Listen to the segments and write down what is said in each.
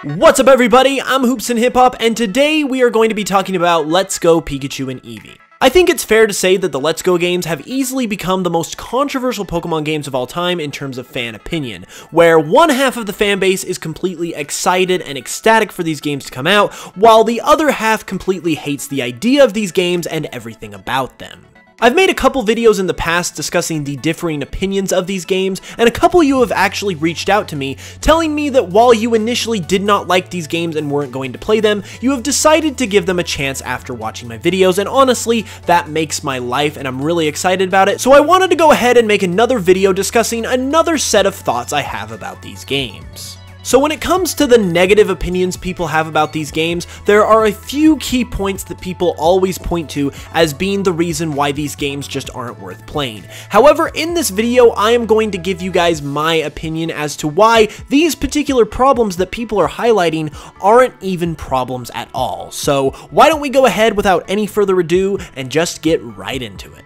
What's up everybody, I'm Hoops and Hip Hop, and today we are going to be talking about Let's Go Pikachu and Eevee. I think it's fair to say that the Let's Go games have easily become the most controversial Pokemon games of all time in terms of fan opinion, where one half of the fan base is completely excited and ecstatic for these games to come out, while the other half completely hates the idea of these games and everything about them. I've made a couple videos in the past discussing the differing opinions of these games, and a couple of you have actually reached out to me, telling me that while you initially did not like these games and weren't going to play them, you have decided to give them a chance after watching my videos, and honestly, that makes my life, and I'm really excited about it, so I wanted to go ahead and make another video discussing another set of thoughts I have about these games. So when it comes to the negative opinions people have about these games, there are a few key points that people always point to as being the reason why these games just aren't worth playing. However, in this video, I am going to give you guys my opinion as to why these particular problems that people are highlighting aren't even problems at all. So why don't we go ahead without any further ado and just get right into it.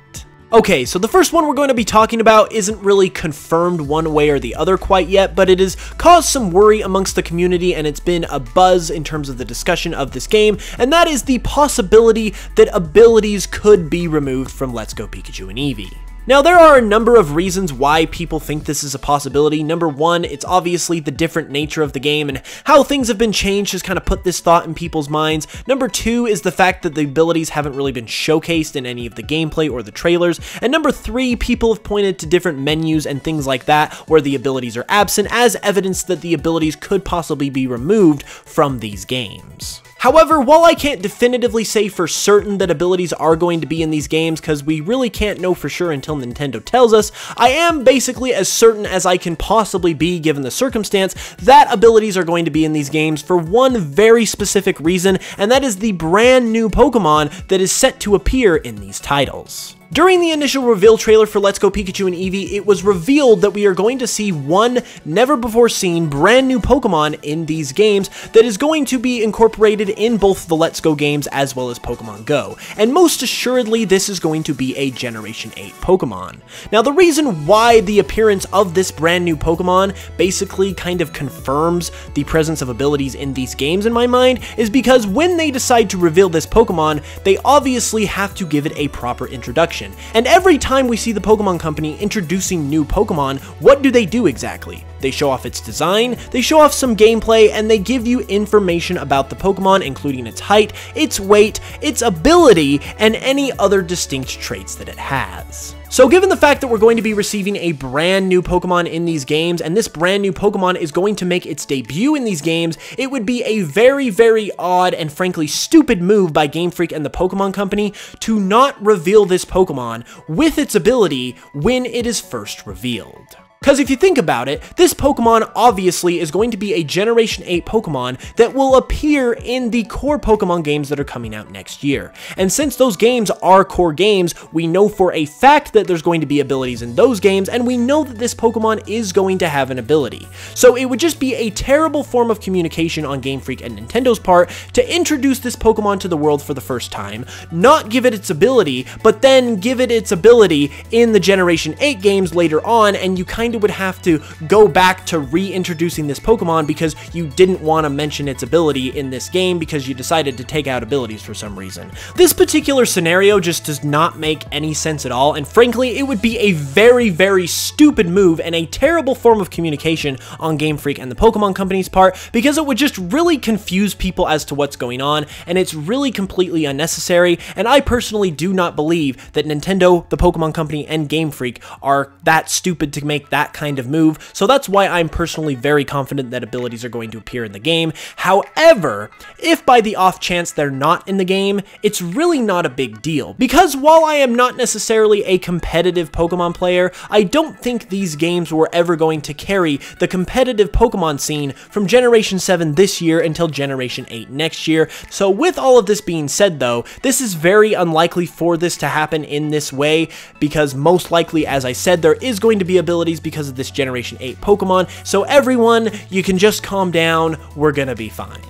Okay, so the first one we're going to be talking about isn't really confirmed one way or the other quite yet, but it has caused some worry amongst the community and it's been a buzz in terms of the discussion of this game, and that is the possibility that abilities could be removed from Let's Go Pikachu and Eevee. Now, there are a number of reasons why people think this is a possibility. Number one, it's obviously the different nature of the game and how things have been changed has kind of put this thought in people's minds. Number two is the fact that the abilities haven't really been showcased in any of the gameplay or the trailers. And number three, people have pointed to different menus and things like that where the abilities are absent as evidence that the abilities could possibly be removed from these games. However, while I can't definitively say for certain that abilities are going to be in these games, because we really can't know for sure until Nintendo tells us, I am basically as certain as I can possibly be given the circumstance that abilities are going to be in these games for one very specific reason, and that is the brand new Pokemon that is set to appear in these titles. During the initial reveal trailer for Let's Go Pikachu and Eevee, it was revealed that we are going to see one never-before-seen brand new Pokemon in these games that is going to be incorporated in both the Let's Go games as well as Pokemon Go. And most assuredly, this is going to be a Generation 8 Pokemon. Now, the reason why the appearance of this brand new Pokemon basically kind of confirms the presence of abilities in these games in my mind is because when they decide to reveal this Pokemon, they obviously have to give it a proper introduction. And every time we see the Pokemon Company introducing new Pokemon, what do they do exactly? They show off its design, they show off some gameplay, and they give you information about the Pokemon, including its height, its weight, its ability, and any other distinct traits that it has. So given the fact that we're going to be receiving a brand new Pokemon in these games, and this brand new Pokemon is going to make its debut in these games, it would be a very, very odd and frankly stupid move by Game Freak and the Pokemon Company to not reveal this Pokemon with its ability when it is first revealed. Because if you think about it, this Pokemon obviously is going to be a Generation 8 Pokemon that will appear in the core Pokemon games that are coming out next year. And since those games are core games, we know for a fact that there's going to be abilities in those games, and we know that this Pokemon is going to have an ability. So it would just be a terrible form of communication on Game Freak and Nintendo's part to introduce this Pokemon to the world for the first time, not give it its ability, but then give it its ability in the Generation 8 games later on, and you kind of would have to go back to reintroducing this Pokemon because you didn't want to mention its ability in this game because you decided to take out abilities for some reason. This particular scenario just does not make any sense at all, and frankly, it would be a very, very stupid move and a terrible form of communication on Game Freak and the Pokemon Company's part because it would just really confuse people as to what's going on, and it's really completely unnecessary, and I personally do not believe that Nintendo, the Pokemon Company, and Game Freak are that stupid to make that kind of move, so that's why I'm personally very confident that abilities are going to appear in the game. However, if by the off chance they're not in the game, it's really not a big deal, because while I am not necessarily a competitive Pokemon player, I don't think these games were ever going to carry the competitive Pokemon scene from Generation 7 this year until Generation 8 next year. So with all of this being said though, this is very unlikely for this to happen in this way, because most likely, as I said, there is going to be abilities because of this Generation 8 Pokemon, so everyone, you can just calm down, we're gonna be fine.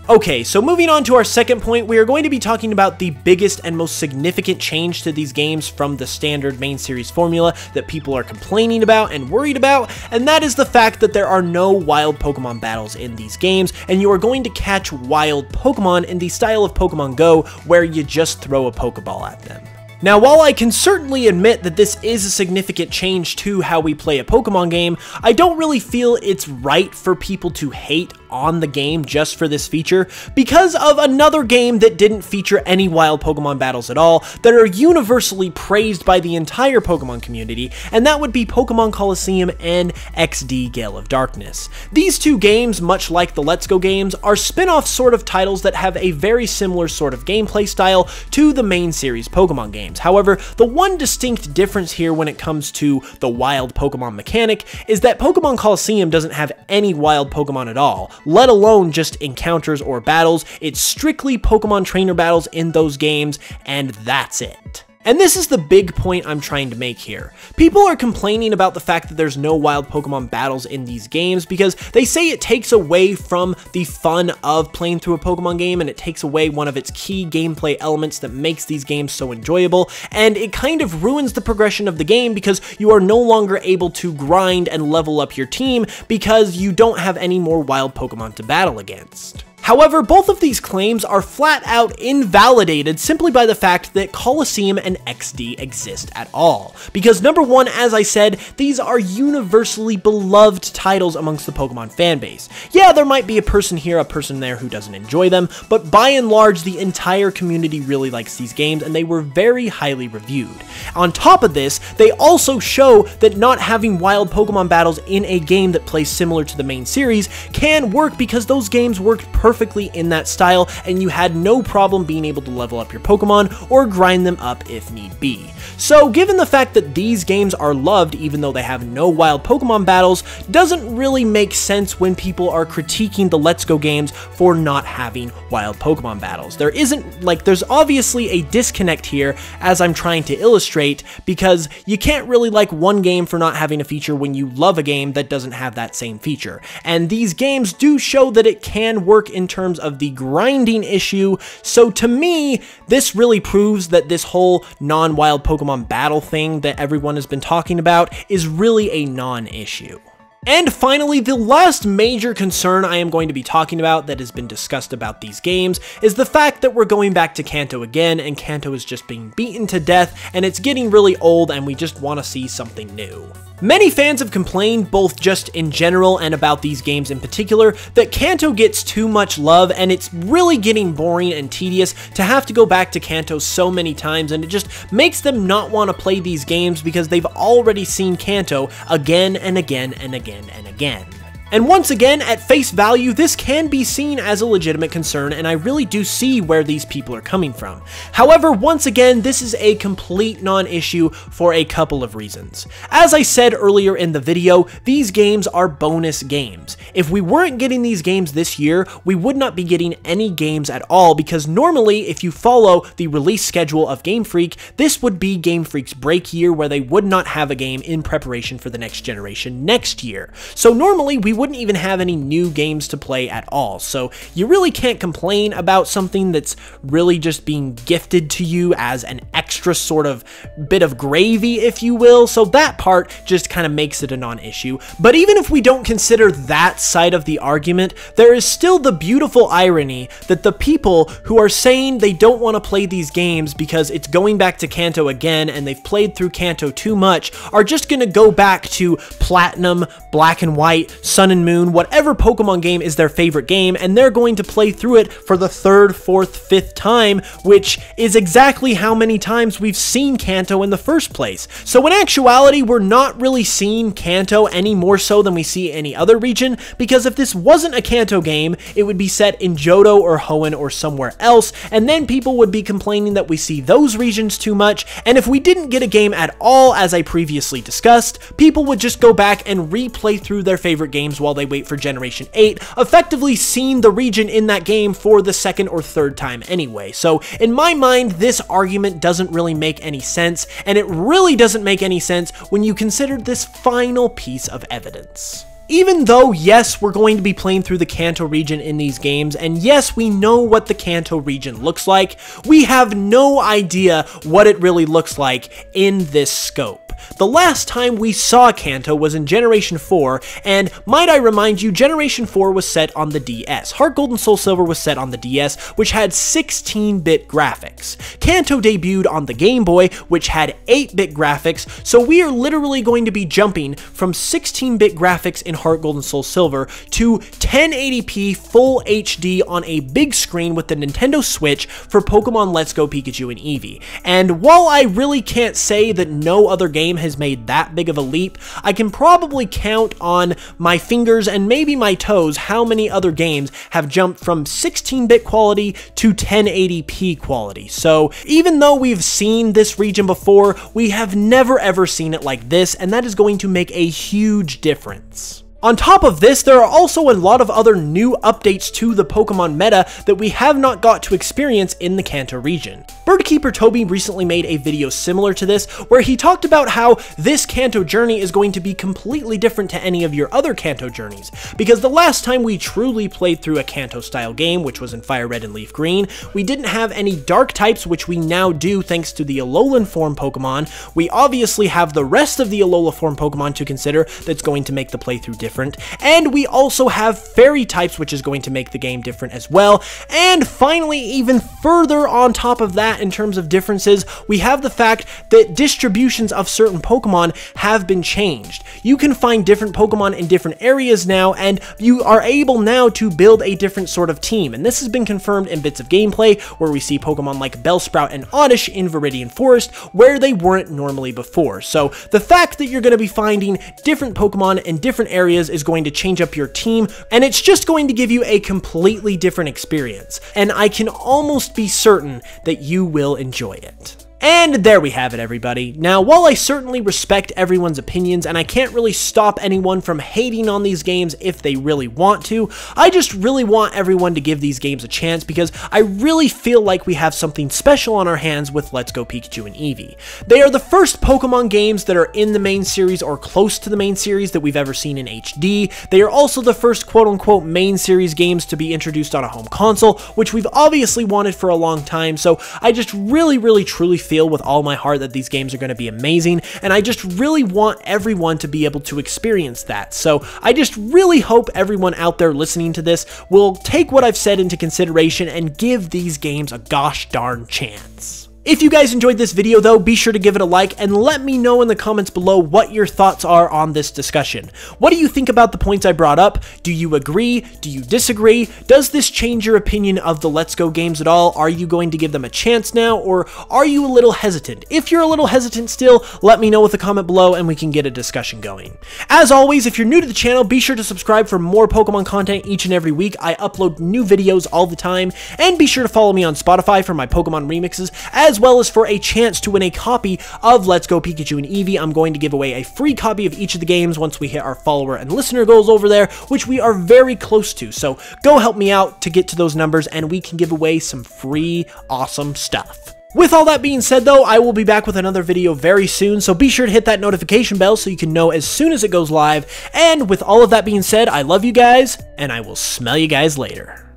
Okay, so moving on to our second point, we are going to be talking about the biggest and most significant change to these games from the standard main series formula that people are complaining about and worried about, and that is the fact that there are no wild Pokemon battles in these games, and you are going to catch wild Pokemon in the style of Pokemon Go, where you just throw a Pokeball at them. Now, while I can certainly admit that this is a significant change to how we play a Pokemon game, I don't really feel it's right for people to hate on the game just for this feature, because of another game that didn't feature any wild Pokemon battles at all that are universally praised by the entire Pokemon community, and that would be Pokemon Colosseum and XD Gale of Darkness. These two games, much like the Let's Go games, are spin-off sort of titles that have a very similar sort of gameplay style to the main series Pokemon games. However, the one distinct difference here when it comes to the wild Pokemon mechanic is that Pokemon Colosseum doesn't have any wild Pokemon at all, let alone just encounters or battles. It's strictly Pokemon trainer battles in those games, and that's it. And this is the big point I'm trying to make here. People are complaining about the fact that there's no wild Pokemon battles in these games because they say it takes away from the fun of playing through a Pokemon game, and it takes away one of its key gameplay elements that makes these games so enjoyable, and it kind of ruins the progression of the game because you are no longer able to grind and level up your team because you don't have any more wild Pokemon to battle against. However, both of these claims are flat out invalidated simply by the fact that Colosseum and XD exist at all. Because number one, as I said, these are universally beloved titles amongst the Pokemon fanbase. Yeah, there might be a person here, a person there who doesn't enjoy them, but by and large, the entire community really likes these games, and they were very highly reviewed. On top of this, they also show that not having wild Pokemon battles in a game that plays similar to the main series can work because those games worked perfectly in that style, and you had no problem being able to level up your Pokemon or grind them up if need be. So given the fact that these games are loved even though they have no wild Pokemon battles, doesn't really make sense when people are critiquing the Let's Go games for not having wild Pokemon battles. There's obviously a disconnect here, as I'm trying to illustrate, because you can't really like one game for not having a feature when you love a game that doesn't have that same feature. And these games do show that it can work in terms of the grinding issue, so to me, this really proves that this whole non-wild Pokemon battle thing that everyone has been talking about is really a non-issue. And finally, the last major concern I am going to be talking about that has been discussed about these games is the fact that we're going back to Kanto again, and Kanto is just being beaten to death, and it's getting really old, and we just want to see something new. Many fans have complained, both just in general and about these games in particular, that Kanto gets too much love, and it's really getting boring and tedious to have to go back to Kanto so many times, and it just makes them not want to play these games because they've already seen Kanto again and again and again and again. And once again, at face value, this can be seen as a legitimate concern, and I really do see where these people are coming from. However, once again, this is a complete non-issue for a couple of reasons. As I said earlier in the video, these games are bonus games. If we weren't getting these games this year, we would not be getting any games at all, because normally, if you follow the release schedule of Game Freak, this would be Game Freak's break year where they would not have a game in preparation for the next generation next year. So normally, we wouldn't even have any new games to play at all, so you really can't complain about something that's really just being gifted to you as an extra sort of bit of gravy, if you will, so that part just kind of makes it a non-issue. But even if we don't consider that side of the argument, there is still the beautiful irony that the people who are saying they don't want to play these games because it's going back to Kanto again and they've played through Kanto too much are just going to go back to Platinum, Black and White, Sun and Moon, whatever Pokemon game is their favorite game, and they're going to play through it for the third, fourth, fifth time, which is exactly how many times we've seen Kanto in the first place. So in actuality, we're not really seeing Kanto any more so than we see any other region, because if this wasn't a Kanto game, it would be set in Johto or Hoenn or somewhere else, and then people would be complaining that we see those regions too much, and if we didn't get a game at all, as I previously discussed, people would just go back and replay through their favorite games while they wait for Generation 8, effectively seeing the region in that game for the second or third time anyway. So in my mind, this argument doesn't really make any sense, and it really doesn't make any sense when you consider this final piece of evidence. Even though, yes, we're going to be playing through the Kanto region in these games, and yes, we know what the Kanto region looks like, we have no idea what it really looks like in this scope. The last time we saw Kanto was in Generation 4, and might I remind you, Generation 4 was set on the DS. Heart Gold and Soul Silver was set on the DS, which had 16-bit graphics. Kanto debuted on the Game Boy, which had 8-bit graphics, so we are literally going to be jumping from 16-bit graphics in Heart Gold and Soul Silver to 1080p Full HD on a big screen with the Nintendo Switch for Pokemon Let's Go Pikachu and Eevee. And while I really can't say that no other game has made that big of a leap, I can probably count on my fingers and maybe my toes how many other games have jumped from 16-bit quality to 1080p quality. So even though we've seen this region before, we have never ever seen it like this, and that is going to make a huge difference. On top of this, there are also a lot of other new updates to the Pokemon meta that we have not got to experience in the Kanto region. Birdkeeper Toby recently made a video similar to this, where he talked about how this Kanto journey is going to be completely different to any of your other Kanto journeys, because the last time we truly played through a Kanto-style game, which was in Fire Red and Leaf Green, we didn't have any Dark types, which we now do thanks to the Alolan form Pokemon. We obviously have the rest of the Alola form Pokemon to consider that's going to make the playthrough different. And we also have fairy types, which is going to make the game different as well. And finally, even further on top of that in terms of differences, we have the fact that distributions of certain Pokemon have been changed. You can find different Pokemon in different areas now, and you are able now to build a different sort of team. And this has been confirmed in bits of gameplay, where we see Pokemon like Bellsprout and Oddish in Viridian Forest, where they weren't normally before. So the fact that you're going to be finding different Pokemon in different areas is going to change up your team, and it's just going to give you a completely different experience. And I can almost be certain that you will enjoy it. And there we have it, everybody. Now, while I certainly respect everyone's opinions, and I can't really stop anyone from hating on these games if they really want to, I just really want everyone to give these games a chance, because I really feel like we have something special on our hands with Let's Go Pikachu and Eevee. They are the first Pokemon games that are in the main series or close to the main series that we've ever seen in HD. They are also the first quote-unquote main series games to be introduced on a home console, which we've obviously wanted for a long time, so I just really truly feel with all my heart that these games are going to be amazing, and I just really want everyone to be able to experience that. So I just really hope everyone out there listening to this will take what I've said into consideration and give these games a gosh darn chance. If you guys enjoyed this video though, be sure to give it a like and let me know in the comments below what your thoughts are on this discussion. What do you think about the points I brought up? Do you agree? Do you disagree? Does this change your opinion of the Let's Go games at all? Are you going to give them a chance now, or are you a little hesitant? If you're a little hesitant still, let me know with a comment below and we can get a discussion going. As always, if you're new to the channel, be sure to subscribe for more Pokemon content each and every week. I upload new videos all the time, and be sure to follow me on Spotify for my Pokemon remixes, as well as for a chance to win a copy of Let's Go Pikachu and Eevee. I'm going to give away a free copy of each of the games once we hit our follower and listener goals over there, which we are very close to. So go help me out to get to those numbers, and we can give away some free, awesome stuff. With all that being said though, I will be back with another video very soon, so be sure to hit that notification bell so you can know as soon as it goes live. And with all of that being said, I love you guys, and I will smell you guys later.